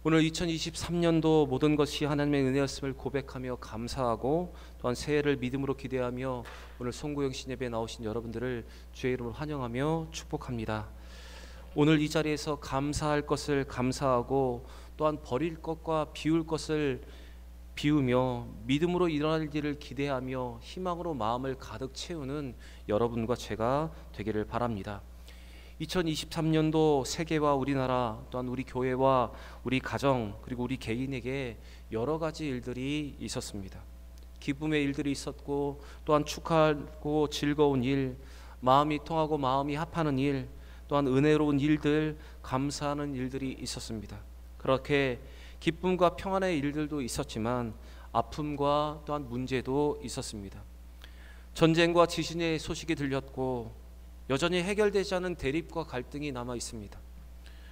오늘 2023년도 모든 것이 하나님의 은혜였음을 고백하며 감사하고 또한 새해를 믿음으로 기대하며 오늘 송구영 신예배에 나오신 여러분들을 주의 이름으로 환영하며 축복합니다. 오늘 이 자리에서 감사할 것을 감사하고 또한 버릴 것과 비울 것을 비우며 믿음으로 일어날 일을 기대하며 희망으로 마음을 가득 채우는 여러분과 제가 되기를 바랍니다. 2023년도 세계와 우리나라 또한 우리 교회와 우리 가정 그리고 우리 개인에게 여러 가지 일들이 있었습니다. 기쁨의 일들이 있었고 또한 축하하고 즐거운 일, 마음이 통하고 마음이 합하는 일, 또한 은혜로운 일들, 감사하는 일들이 있었습니다. 그렇게 기쁨과 평안의 일들도 있었지만 아픔과 또한 문제도 있었습니다. 전쟁과 지진의 소식이 들렸고 여전히 해결되지 않은 대립과 갈등이 남아 있습니다.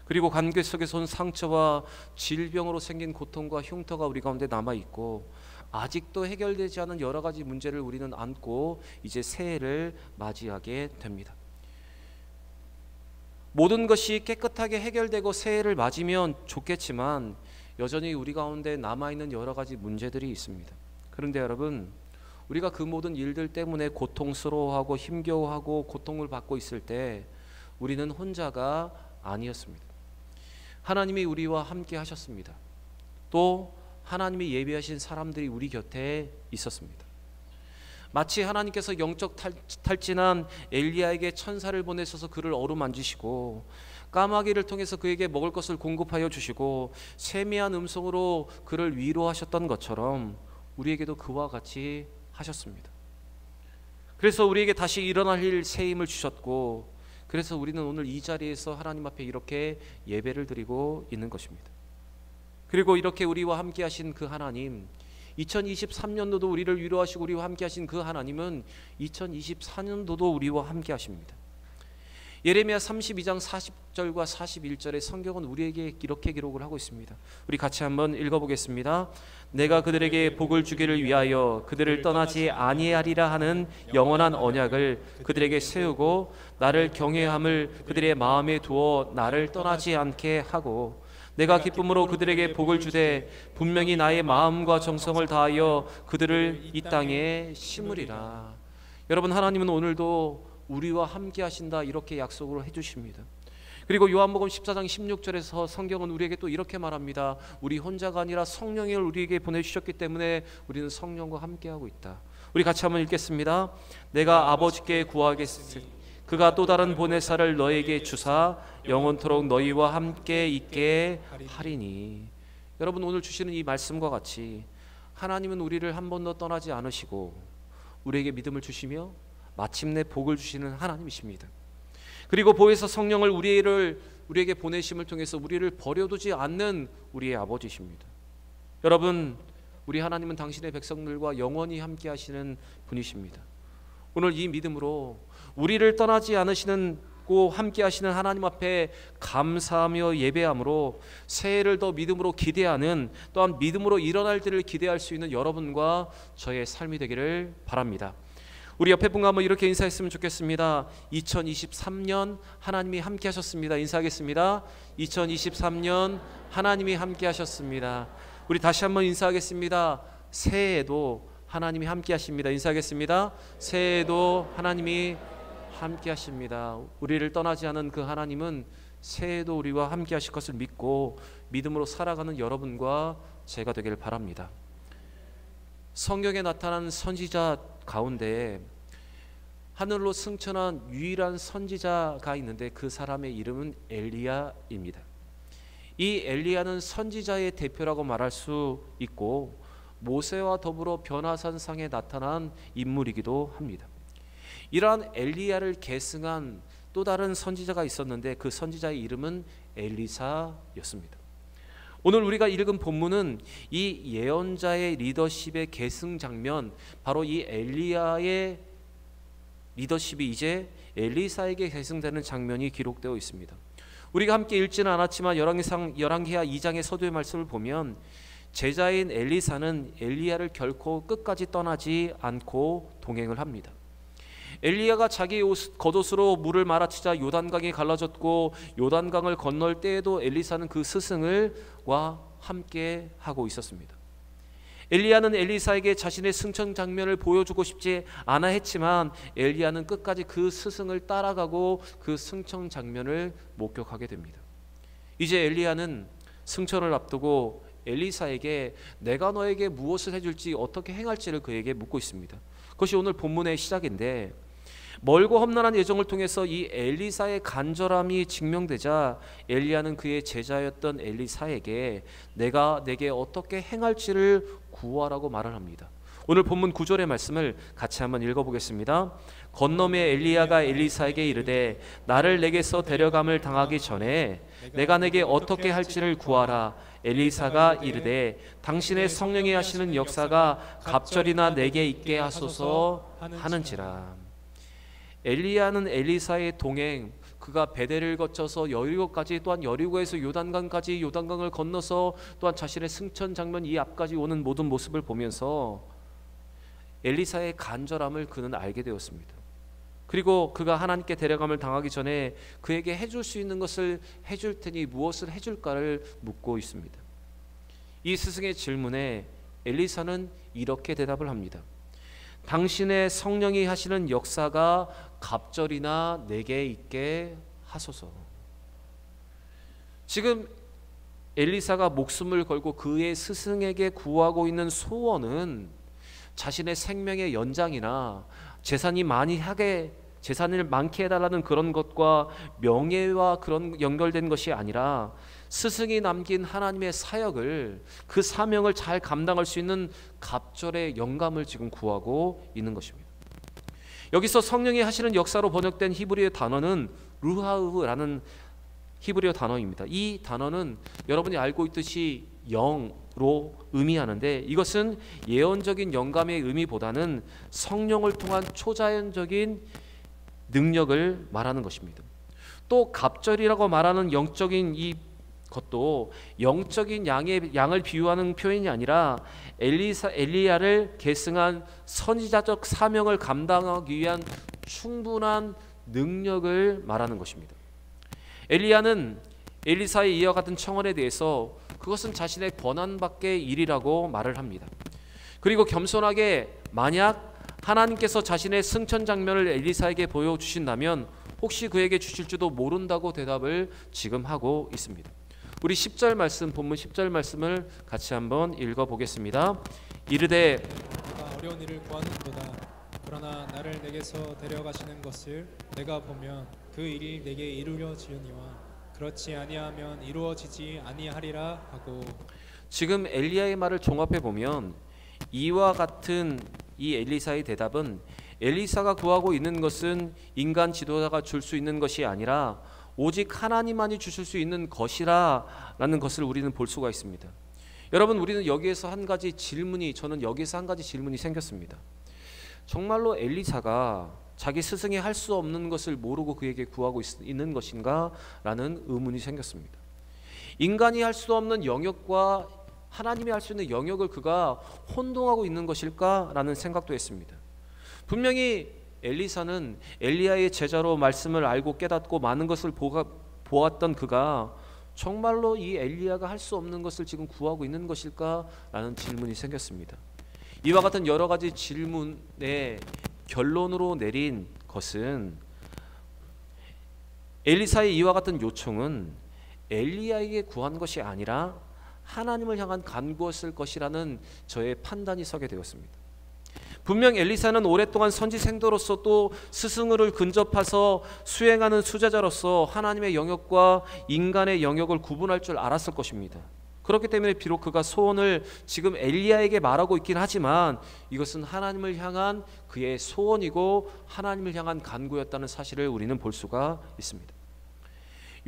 그리고 관계 속에서 온 상처와 질병으로 생긴 고통과 흉터가 우리 가운데 남아 있고 아직도 해결되지 않은 여러 가지 문제를 우리는 안고 이제 새해를 맞이하게 됩니다. 모든 것이 깨끗하게 해결되고 새해를 맞으면 좋겠지만 여전히 우리 가운데 남아있는 여러 가지 문제들이 있습니다. 그런데 여러분, 우리가 그 모든 일들 때문에 고통스러워하고 힘겨워하고 고통을 받고 있을 때 우리는 혼자가 아니었습니다. 하나님이 우리와 함께 하셨습니다. 또 하나님이 예비하신 사람들이 우리 곁에 있었습니다. 마치 하나님께서 영적 탈진한 엘리야에게 천사를 보내셔서 그를 어루만지시고 까마귀를 통해서 그에게 먹을 것을 공급하여 주시고 세미한 음성으로 그를 위로하셨던 것처럼 우리에게도 그와 같이 하셨습니다. 그래서 우리에게 다시 일어날 일 새 힘을 주셨고 그래서 우리는 오늘 이 자리에서 하나님 앞에 이렇게 예배를 드리고 있는 것입니다. 그리고 이렇게 우리와 함께 하신 그 하나님, 2023년도도 우리를 위로하시고 우리와 함께 하신 그 하나님은 2024년도도 우리와 함께 하십니다. 예레미야 32장 40절과 41절의 성경은 우리에게 이렇게 기록을 하고 있습니다. 우리 같이 한번 읽어보겠습니다. 내가 그들에게 복을 주기를 위하여 그들을 떠나지 아니하리라 하는 영원한 언약을 그들에게 세우고 나를 경외함을 그들의 마음에 두어 나를 떠나지 않게 하고 내가 기쁨으로 그들에게 복을 주되 분명히 나의 마음과 정성을 다하여 그들을 이 땅에 심으리라. 여러분, 하나님은 오늘도 우리와 함께 하신다 이렇게 약속을 해주십니다. 그리고 요한복음 14장 16절에서 성경은 우리에게 또 이렇게 말합니다. 우리 혼자가 아니라 성령을 우리에게 보내주셨기 때문에 우리는 성령과 함께하고 있다. 우리 같이 한번 읽겠습니다. 내가 아버지께 구하겠으니 그가 또 다른 보혜사를 너에게 주사 영원토록 너희와 함께 있게 하리니. 여러분, 오늘 주시는 이 말씀과 같이 하나님은 우리를 한 번도 떠나지 않으시고 우리에게 믿음을 주시며 마침내 복을 주시는 하나님이십니다. 그리고 보혜사 성령을 우리에게 보내심을 통해서 우리를 버려두지 않는 우리의 아버지십니다. 여러분, 우리 하나님은 당신의 백성들과 영원히 함께 하시는 분이십니다. 오늘 이 믿음으로 우리를 떠나지 않으시고 함께 하시는 하나님 앞에 감사하며 예배함으로 새해를 더 믿음으로 기대하는 또한 믿음으로 일어날 때를 기대할 수 있는 여러분과 저의 삶이 되기를 바랍니다. 우리 옆에 분과 한번 이렇게 인사했으면 좋겠습니다. 2023년 하나님이 함께 하셨습니다. 인사하겠습니다. 2023년 하나님이 함께 하셨습니다. 우리 다시 한번 인사하겠습니다. 새해에도 하나님이 함께 하십니다. 인사하겠습니다. 새해에도 하나님이 함께 하십니다. 우리를 떠나지 않은 그 하나님은 새해에도 우리와 함께 하실 것을 믿고 믿음으로 살아가는 여러분과 제가 되기를 바랍니다. 성경에 나타난 선지자 가운데 하늘로 승천한 유일한 선지자가 있는데 그 사람의 이름은 엘리야입니다. 이 엘리야는 선지자의 대표라고 말할 수 있고 모세와 더불어 변화산상에 나타난 인물이기도 합니다. 이러한 엘리야를 계승한 또 다른 선지자가 있었는데 그 선지자의 이름은 엘리사였습니다. 오늘 우리가 읽은 본문은 이 예언자의 리더십의 계승 장면, 바로 이 엘리야의 리더십이 이제 엘리사에게 계승되는 장면이 기록되어 있습니다. 우리가 함께 읽지는 않았지만 열왕기하 2장의 서두의 말씀을 보면 제자인 엘리사는 엘리야를 결코 끝까지 떠나지 않고 동행을 합니다. 엘리야가 자기 겉옷으로 물을 말아치자 요단강이 갈라졌고 요단강을 건널 때에도 엘리사는 그 스승을과 함께 하고 있었습니다. 엘리야는 엘리사에게 자신의 승천 장면을 보여주고 싶지 않아 했지만 엘리야는 끝까지 그 스승을 따라가고 그 승천 장면을 목격하게 됩니다. 이제 엘리야는 승천을 앞두고 엘리사에게 내가 너에게 무엇을 해줄지 어떻게 행할지를 그에게 묻고 있습니다. 그것이 오늘 본문의 시작인데, 멀고 험난한 여정을 통해서 이 엘리사의 간절함이 증명되자 엘리야는 그의 제자였던 엘리사에게 내가 내게 어떻게 행할지를 구하라고 말을 합니다. 오늘 본문 9절의 말씀을 같이 한번 읽어보겠습니다. 건너매 엘리야가 엘리사에게 이르되 나를 내게서 데려감을 당하기 전에 내가 내게 어떻게 할지를 구하라. 엘리사가 이르되 당신의 성령이 하시는 역사가 갑절이나 내게 있게 하소서 하는지라. 엘리야는 엘리사의 동행, 그가 베델을 거쳐서 여리고까지, 또한 여리고에서 요단강까지, 요단강을 건너서 또한 자신의 승천 장면 이 앞까지 오는 모든 모습을 보면서 엘리사의 간절함을 그는 알게 되었습니다. 그리고 그가 하나님께 데려감을 당하기 전에 그에게 해줄 수 있는 것을 해줄 테니 무엇을 해줄까를 묻고 있습니다. 이 스승의 질문에 엘리사는 이렇게 대답을 합니다. 당신의 성령이 하시는 역사가 갑절이나 내게 있게 하소서. 지금 엘리사가 목숨을 걸고 그의 스승에게 구하고 있는 소원은 자신의 생명의 연장이나 재산을 많게 해달라는 그런 것과 명예와 그런 연결된 것이 아니라 스승이 남긴 하나님의 사역을, 그 사명을 잘 감당할 수 있는 갑절의 영감을 지금 구하고 있는 것입니다. 여기서 성령이 하시는 역사로 번역된 히브리어 단어는 루하흐라는 히브리어 단어입니다. 이 단어는 여러분이 알고 있듯이 영으로 의미하는데, 이것은 예언적인 영감의 의미보다는 성령을 통한 초자연적인 능력을 말하는 것입니다. 또 갑절이라고 말하는 영적인 이 것도 영적인 양을 비유하는 표현이 아니라 엘리야를 계승한 선지자적 사명을 감당하기 위한 충분한 능력을 말하는 것입니다. 엘리야는 엘리사의 이와 같은 청원에 대해서 그것은 자신의 권한밖의 일이라고 말을 합니다. 그리고 겸손하게 만약 하나님께서 자신의 승천 장면을 엘리사에게 보여주신다면 혹시 그에게 주실지도 모른다고 대답을 지금 하고 있습니다. 우리 10절 말씀, 본문 10절 말씀을 같이 한번 읽어보겠습니다. 이르되 내가 어려운 일을 구하는도다. 그러나 나를 내게서 데려가시는 것을 내가 보면 그 일이 내게 이루어지려니와 그렇지 아니하면 이루어지지 아니하리라 하고. 지금 엘리야의 말을 종합해 보면 이와 같은 이 엘리사의 대답은 엘리사가 구하고 있는 것은 인간 지도자가 줄 수 있는 것이 아니라 오직 하나님만이 주실 수 있는 것이라는 것을 우리는 볼 수가 있습니다. 여러분, 우리는 여기에서 저는 여기에서 한 가지 질문이 생겼습니다. 정말로 엘리사가 자기 스승이 할 수 없는 것을 모르고 그에게 구하고 있는 것인가? 라는 의문이 생겼습니다. 인간이 할 수 없는 영역과 하나님이 할 수 있는 영역을 그가 혼동하고 있는 것일까? 라는 생각도 했습니다. 분명히 엘리사는 엘리야의 제자로 말씀을 알고 깨닫고 많은 것을 보았던 그가 정말로 이 엘리야가 할 수 없는 것을 지금 구하고 있는 것일까? 라는 질문이 생겼습니다. 이와 같은 여러 가지 질문의 결론으로 내린 것은 엘리사의 이와 같은 요청은 엘리야에게 구한 것이 아니라 하나님을 향한 간구였을 것이라는 저의 판단이 서게 되었습니다. 분명 엘리사는 오랫동안 선지생도로서 또 스승을 근접해서 수행하는 수제자로서 하나님의 영역과 인간의 영역을 구분할 줄 알았을 것입니다. 그렇기 때문에 비록 그가 소원을 지금 엘리야에게 말하고 있긴 하지만 이것은 하나님을 향한 그의 소원이고 하나님을 향한 간구였다는 사실을 우리는 볼 수가 있습니다.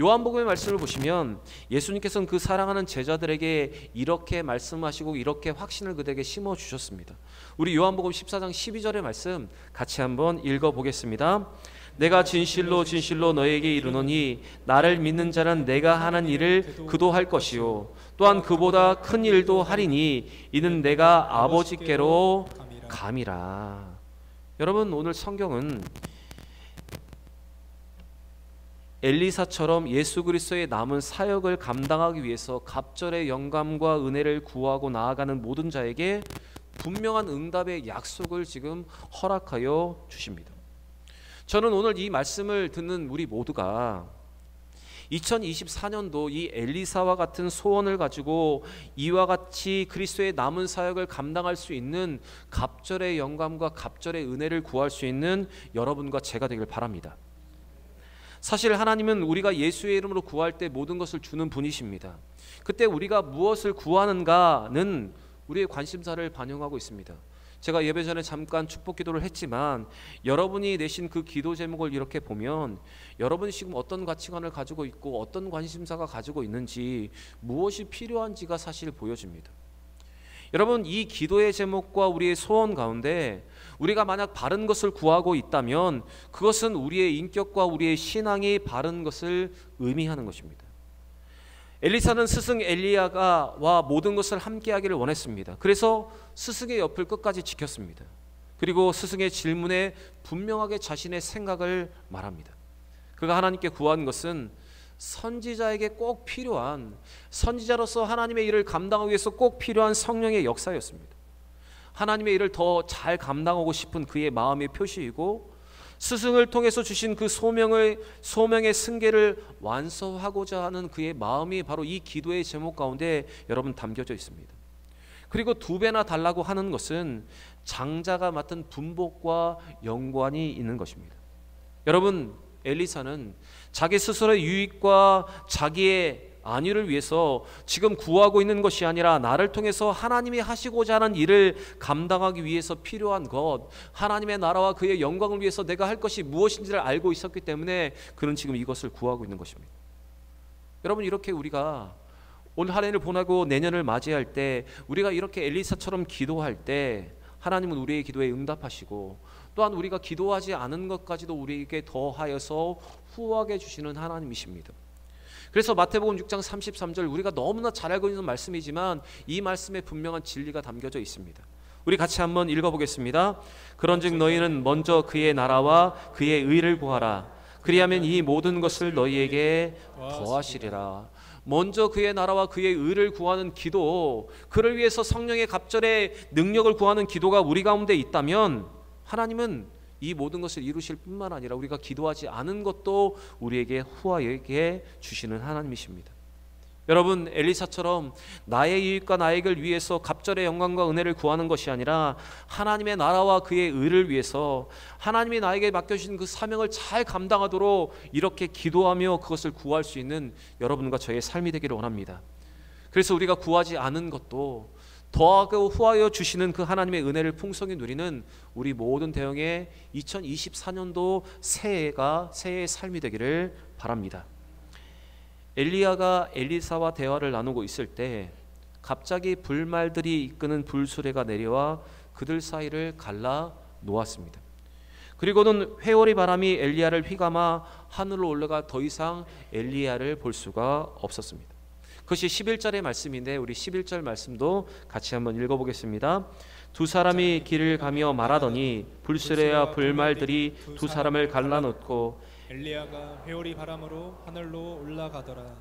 요한복음의 말씀을 보시면 예수님께서는 그 사랑하는 제자들에게 이렇게 말씀하시고 이렇게 확신을 그들에게 심어주셨습니다. 우리 요한복음 14장 12절의 말씀 같이 한번 읽어보겠습니다. 내가 진실로 진실로 너에게 이르노니 나를 믿는 자는 내가 하는 일을 그도 할 것이요 또한 그보다 큰 일도 하리니 이는 내가 아버지께로 감이라. 여러분, 오늘 성경은 엘리사처럼 예수 그리스도의 남은 사역을 감당하기 위해서 갑절의 영감과 은혜를 구하고 나아가는 모든 자에게 분명한 응답의 약속을 지금 허락하여 주십니다. 저는 오늘 이 말씀을 듣는 우리 모두가 2024년도 이 엘리사와 같은 소원을 가지고 이와 같이 그리스도의 남은 사역을 감당할 수 있는 갑절의 영감과 갑절의 은혜를 구할 수 있는 여러분과 제가 되길 바랍니다. 사실 하나님은 우리가 예수의 이름으로 구할 때 모든 것을 주는 분이십니다. 그때 우리가 무엇을 구하는가는 우리의 관심사를 반영하고 있습니다. 제가 예배 전에 잠깐 축복 기도를 했지만 여러분이 내신 그 기도 제목을 이렇게 보면 여러분이 지금 어떤 가치관을 가지고 있고 어떤 관심사가 가지고 있는지, 무엇이 필요한지가 사실 보여집니다. 여러분, 이 기도의 제목과 우리의 소원 가운데 우리가 만약 바른 것을 구하고 있다면 그것은 우리의 인격과 우리의 신앙이 바른 것을 의미하는 것입니다. 엘리사는 스승 엘리야가 모든 것을 함께하기를 원했습니다. 그래서 스승의 옆을 끝까지 지켰습니다. 그리고 스승의 질문에 분명하게 자신의 생각을 말합니다. 그가 하나님께 구한 것은 선지자에게 꼭 필요한, 선지자로서 하나님의 일을 감당하기 위해서 꼭 필요한 성령의 역사였습니다. 하나님의 일을 더 잘 감당하고 싶은 그의 마음의 표시이고, 스승을 통해서 주신 그 소명의 승계를 완수하고자 하는 그의 마음이 바로 이 기도의 제목 가운데 여러분 담겨져 있습니다. 그리고 2배나 달라고 하는 것은 장자가 맡은 분복과 연관이 있는 것입니다. 여러분, 엘리사는 자기 스스로의 유익과 자기의 안위를 위해서 지금 구하고 있는 것이 아니라 나를 통해서 하나님이 하시고자 하는 일을 감당하기 위해서 필요한 것, 하나님의 나라와 그의 영광을 위해서 내가 할 것이 무엇인지를 알고 있었기 때문에 그는 지금 이것을 구하고 있는 것입니다. 여러분, 이렇게 우리가 올 한 해를 보내고 내년을 맞이할 때 우리가 이렇게 엘리사처럼 기도할 때 하나님은 우리의 기도에 응답하시고, 또한 우리가 기도하지 않은 것까지도 우리에게 더하여서 후하게 주시는 하나님이십니다. 그래서 마태복음 6장 33절, 우리가 너무나 잘 알고 있는 말씀이지만 이 말씀에 분명한 진리가 담겨져 있습니다. 우리 같이 한번 읽어보겠습니다. 그런즉 너희는 먼저 그의 나라와 그의 의를 구하라. 그리하면 이 모든 것을 너희에게 더하시리라. 먼저 그의 나라와 그의 의를 구하는 기도, 그를 위해서 성령의 갑절의 능력을 구하는 기도가 우리 가운데 있다면 하나님은 이 모든 것을 이루실 뿐만 아니라 우리가 기도하지 않은 것도 우리에게 후하게 주시는 하나님이십니다. 여러분, 엘리사처럼 나의 이익과 나의 을 위해서 갑절의 영광과 은혜를 구하는 것이 아니라 하나님의 나라와 그의 의를 위해서 하나님이 나에게 맡겨주신 그 사명을 잘 감당하도록 이렇게 기도하며 그것을 구할 수 있는 여러분과 저의 삶이 되기를 원합니다. 그래서 우리가 구하지 않은 것도 더하고 후하여 주시는 그 하나님의 은혜를 풍성히 누리는 우리 모든 대영의 2024년도 새해의 삶이 되기를 바랍니다. 엘리야가 엘리사와 대화를 나누고 있을 때 갑자기 불말들이 이끄는 불수레가 내려와 그들 사이를 갈라 놓았습니다. 그리고는 회오리 바람이 엘리야를 휘감아 하늘로 올라가 더 이상 엘리야를 볼 수가 없었습니다. 그것이 11절의 말씀인데 우리 11절 말씀도 같이 한번 읽어보겠습니다. 두 사람이 길을 가며 말하더니 불수레와 불말들이 두 사람을 갈라놓고 엘리야가 회오리 바람으로 하늘로 올라가더라.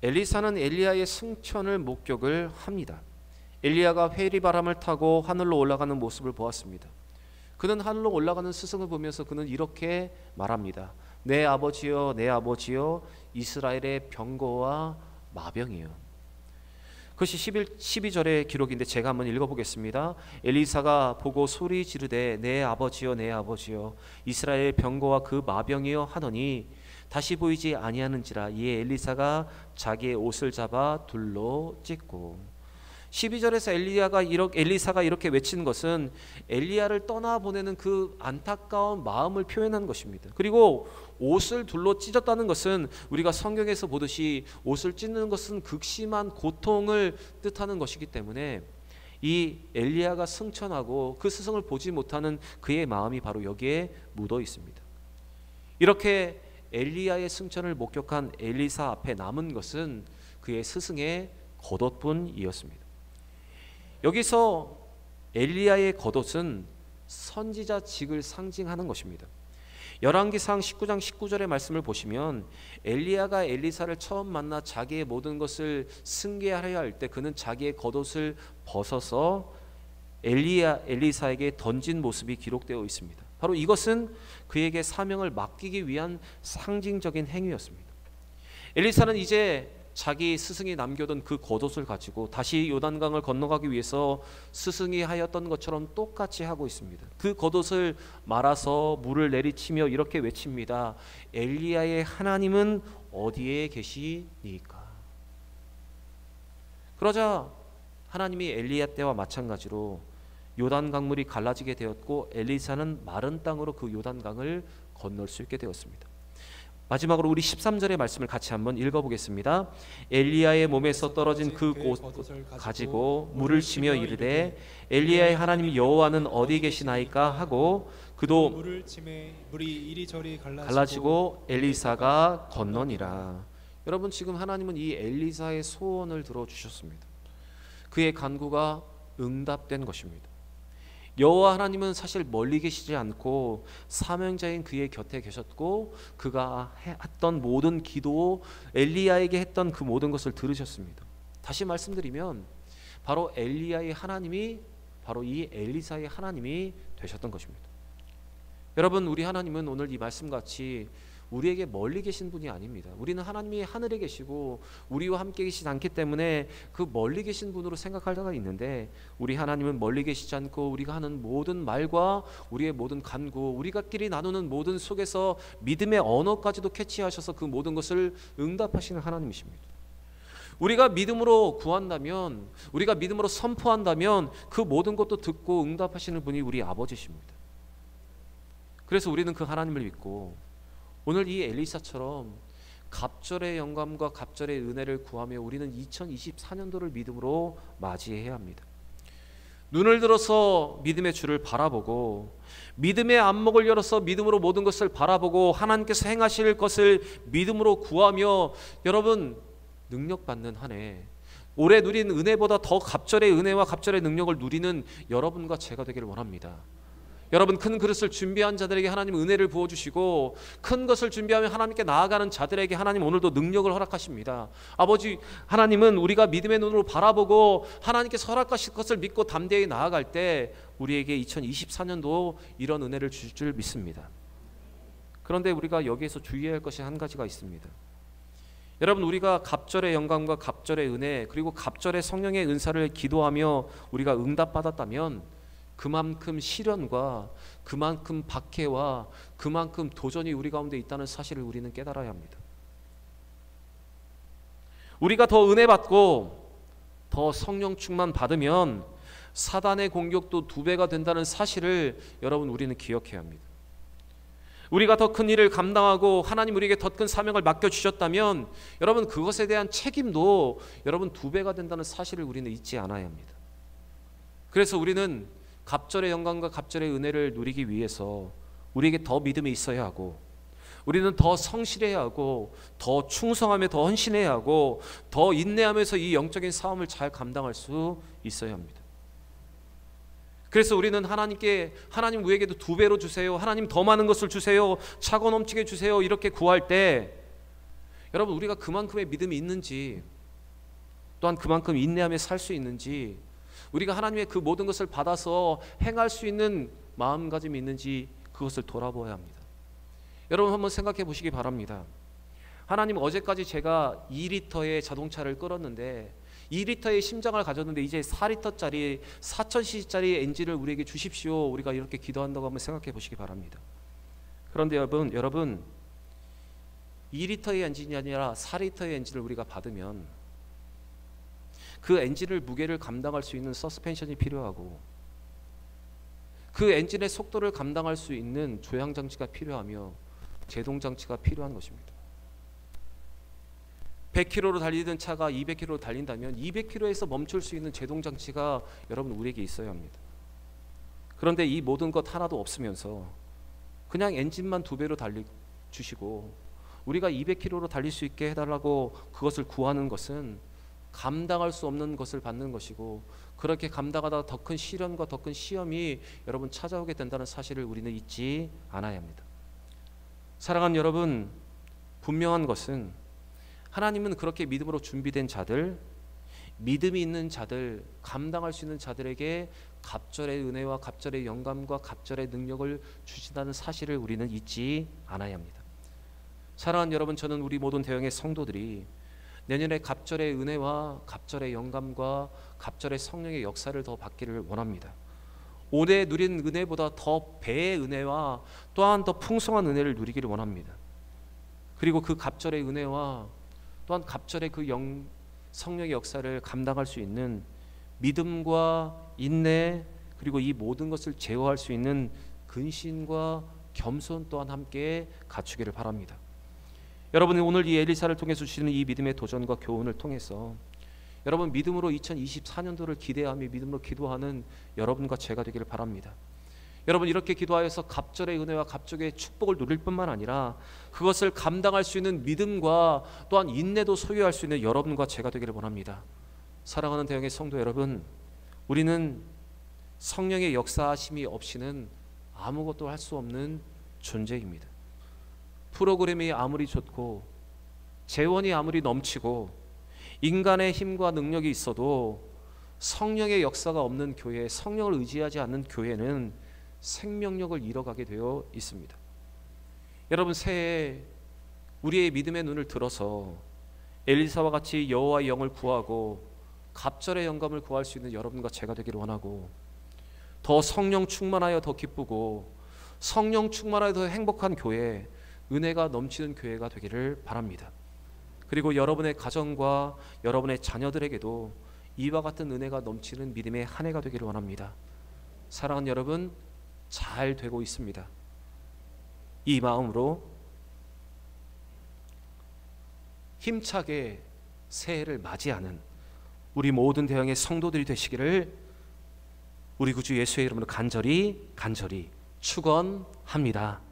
엘리사는 엘리야의 승천을 목격을 합니다. 엘리야가 회오리 바람을 타고 하늘로 올라가는 모습을 보았습니다. 그는 하늘로 올라가는 스승을 보면서 그는 이렇게 말합니다. 내 아버지여, 내 아버지여, 이스라엘의 병거와 마병이요. 그것이 12절의 기록인데 제가 한번 읽어보겠습니다. 엘리사가 보고 소리 지르되 내 아버지여, 내 아버지여, 이스라엘 병거와 그 마병이여 하더니 다시 보이지 아니하는지라. 이에 엘리사가 자기의 옷을 잡아 둘로 찢고. 12절에서 엘리사가 이렇게 외친 것은 엘리야를 떠나보내는 그 안타까운 마음을 표현한 것입니다. 그리고 옷을 둘로 찢었다는 것은 우리가 성경에서 보듯이 옷을 찢는 것은 극심한 고통을 뜻하는 것이기 때문에 이 엘리야가 승천하고 그 스승을 보지 못하는 그의 마음이 바로 여기에 묻어 있습니다. 이렇게 엘리야의 승천을 목격한 엘리사 앞에 남은 것은 그의 스승의 겉옷뿐이었습니다. 여기서 엘리야의 겉옷은 선지자직을 상징하는 것입니다. 열왕기상 19장 19절의 말씀을 보시면 엘리야가 엘리사를 처음 만나 자기의 모든 것을 승계하려 할 때 그는 자기의 겉옷을 벗어서 엘리사에게 던진 모습이 기록되어 있습니다. 바로 이것은 그에게 사명을 맡기기 위한 상징적인 행위였습니다. 엘리사는 이제 자기 스승이 남겨둔 그 겉옷을 가지고 다시 요단강을 건너가기 위해서 스승이 하였던 것처럼 똑같이 하고 있습니다. 그 겉옷을 말아서 물을 내리치며 이렇게 외칩니다. 엘리야의 하나님은 어디에 계시니까? 그러자 하나님이 엘리야 때와 마찬가지로 요단 강물이 갈라지게 되었고 엘리사는 마른 땅으로 그 요단 강을 건널 수 있게 되었습니다. 마지막으로 우리 13절의 말씀을 같이 한번 읽어보겠습니다. 엘리야의 몸에서 떨어진 그 겉옷을 가지고 물을 치며 이르되 엘리야의 하나님 여호와는 어디 계시나이까 하고 그도 물을 치매 물이 이리저리 갈라지고 엘리사가 건너니라. 여러분, 지금 하나님은 이 엘리사의 소원을 들어주셨습니다. 그의 간구가 응답된 것입니다. 여호와 하나님은 사실 멀리 계시지 않고 사명자인 그의 곁에 계셨고 그가 했던 모든 기도, 엘리야에게 했던 그 모든 것을 들으셨습니다. 다시 말씀드리면 바로 엘리야의 하나님이 바로 이 엘리사의 하나님이 되셨던 것입니다. 여러분, 우리 하나님은 오늘 이 말씀같이 우리에게 멀리 계신 분이 아닙니다. 우리는 하나님이 하늘에 계시고 우리와 함께 계시지 않기 때문에 그 멀리 계신 분으로 생각할 때가 있는데, 우리 하나님은 멀리 계시지 않고 우리가 하는 모든 말과 우리의 모든 간구, 우리가끼리 나누는 모든 속에서 믿음의 언어까지도 캐치하셔서 그 모든 것을 응답하시는 하나님이십니다. 우리가 믿음으로 구한다면, 우리가 믿음으로 선포한다면 그 모든 것도 듣고 응답하시는 분이 우리 아버지십니다. 그래서 우리는 그 하나님을 믿고 오늘 이 엘리사처럼 갑절의 영감과 갑절의 은혜를 구하며 우리는 2024년도를 믿음으로 맞이해야 합니다. 눈을 들어서 믿음의 주를 바라보고 믿음의 안목을 열어서 믿음으로 모든 것을 바라보고 하나님께서 행하실 것을 믿음으로 구하며 여러분 능력받는 한 해, 올해 누린 은혜보다 더 갑절의 은혜와 갑절의 능력을 누리는 여러분과 제가 되기를 원합니다. 여러분, 큰 그릇을 준비한 자들에게 하나님 은혜를 부어주시고 큰 것을 준비하며 하나님께 나아가는 자들에게 하나님 오늘도 능력을 허락하십니다. 아버지 하나님은 우리가 믿음의 눈으로 바라보고 하나님께서 허락하실 것을 믿고 담대히 나아갈 때 우리에게 2024년도 이런 은혜를 주실 줄 믿습니다. 그런데 우리가 여기에서 주의해야 할 것이 한 가지가 있습니다. 여러분, 우리가 갑절의 영광과 갑절의 은혜 그리고 갑절의 성령의 은사를 기도하며 우리가 응답받았다면 그만큼 시련과 그만큼 박해와 그만큼 도전이 우리 가운데 있다는 사실을 우리는 깨달아야 합니다. 우리가 더 은혜 받고 더 성령 충만 받으면 사단의 공격도 2배가 된다는 사실을 여러분 우리는 기억해야 합니다. 우리가 더 큰 일을 감당하고 하나님 우리에게 더 큰 사명을 맡겨주셨다면 여러분 그것에 대한 책임도 여러분 2배가 된다는 사실을 우리는 잊지 않아야 합니다. 그래서 우리는 갑절의 영광과 갑절의 은혜를 누리기 위해서 우리에게 더 믿음이 있어야 하고 우리는 더 성실해야 하고 더 충성하며 더 헌신해야 하고 더 인내하면서 이 영적인 싸움을 잘 감당할 수 있어야 합니다. 그래서 우리는 하나님께 하나님 우리에게도 2배로 주세요, 하나님 더 많은 것을 주세요, 차고 넘치게 주세요 이렇게 구할 때 여러분 우리가 그만큼의 믿음이 있는지 또한 그만큼 인내하며 살 수 있는지 우리가 하나님의 그 모든 것을 받아서 행할 수 있는 마음가짐이 있는지 그것을 돌아보아야 합니다. 여러분 한번 생각해 보시기 바랍니다. 하나님 어제까지 제가 2리터의 자동차를 끌었는데 2리터의 심장을 가졌는데 이제 4리터짜리 4000cc짜리 엔진을 우리에게 주십시오. 우리가 이렇게 기도한다고 한번 생각해 보시기 바랍니다. 그런데 여러분 2리터의 엔진이 아니라 4리터의 엔진을 우리가 받으면 그 엔진을 무게를 감당할 수 있는 서스펜션이 필요하고 그 엔진의 속도를 감당할 수 있는 조향장치가 필요하며 제동장치가 필요한 것입니다. 100km로 달리던 차가 200km로 달린다면 200km에서 멈출 수 있는 제동장치가 여러분 우리에게 있어야 합니다. 그런데 이 모든 것 하나도 없으면서 그냥 엔진만 2배로 달려주시고 우리가 200km로 달릴 수 있게 해달라고 그것을 구하는 것은 감당할 수 없는 것을 받는 것이고 그렇게 감당하다가 더 큰 시련과 더 큰 시험이 여러분 찾아오게 된다는 사실을 우리는 잊지 않아야 합니다. 사랑하는 여러분, 분명한 것은 하나님은 그렇게 믿음으로 준비된 자들, 믿음이 있는 자들, 감당할 수 있는 자들에게 갑절의 은혜와 갑절의 영감과 갑절의 능력을 주신다는 사실을 우리는 잊지 않아야 합니다. 사랑하는 여러분, 저는 우리 모든 대형의 성도들이 내년에 갑절의 은혜와 갑절의 영감과 갑절의 성령의 역사를 더 받기를 원합니다. 올해 누린 은혜보다 더 배의 은혜와 또한 더 풍성한 은혜를 누리기를 원합니다. 그리고 그 갑절의 은혜와 또한 갑절의 그 성령의 역사를 감당할 수 있는 믿음과 인내, 그리고 이 모든 것을 제어할 수 있는 근신과 겸손 또한 함께 갖추기를 바랍니다. 여러분, 오늘 이 엘리사를 통해서 주시는 이 믿음의 도전과 교훈을 통해서 여러분 믿음으로 2024년도를 기대하며 믿음으로 기도하는 여러분과 제가 되기를 바랍니다. 여러분, 이렇게 기도하여서 갑절의 은혜와 갑절의 축복을 누릴 뿐만 아니라 그것을 감당할 수 있는 믿음과 또한 인내도 소유할 수 있는 여러분과 제가 되기를 원합니다. 사랑하는 대형의 성도 여러분, 우리는 성령의 역사하심이 없이는 아무것도 할 수 없는 존재입니다. 프로그램이 아무리 좋고 재원이 아무리 넘치고 인간의 힘과 능력이 있어도 성령의 역사가 없는 교회, 성령을 의지하지 않는 교회는 생명력을 잃어가게 되어 있습니다. 여러분, 새해 우리의 믿음의 눈을 들어서 엘리사와 같이 여호와의 영을 구하고 갑절의 영감을 구할 수 있는 여러분과 제가 되기를 원하고, 더 성령 충만하여 더 기쁘고 성령 충만하여 더 행복한 교회, 은혜가 넘치는 교회가 되기를 바랍니다. 그리고 여러분의 가정과 여러분의 자녀들에게도 이와 같은 은혜가 넘치는 믿음의 한 해가 되기를 원합니다. 사랑하는 여러분, 잘 되고 있습니다. 이 마음으로 힘차게 새해를 맞이하는 우리 모든 대형의 성도들이 되시기를 우리 구주 예수의 이름으로 간절히 축원합니다.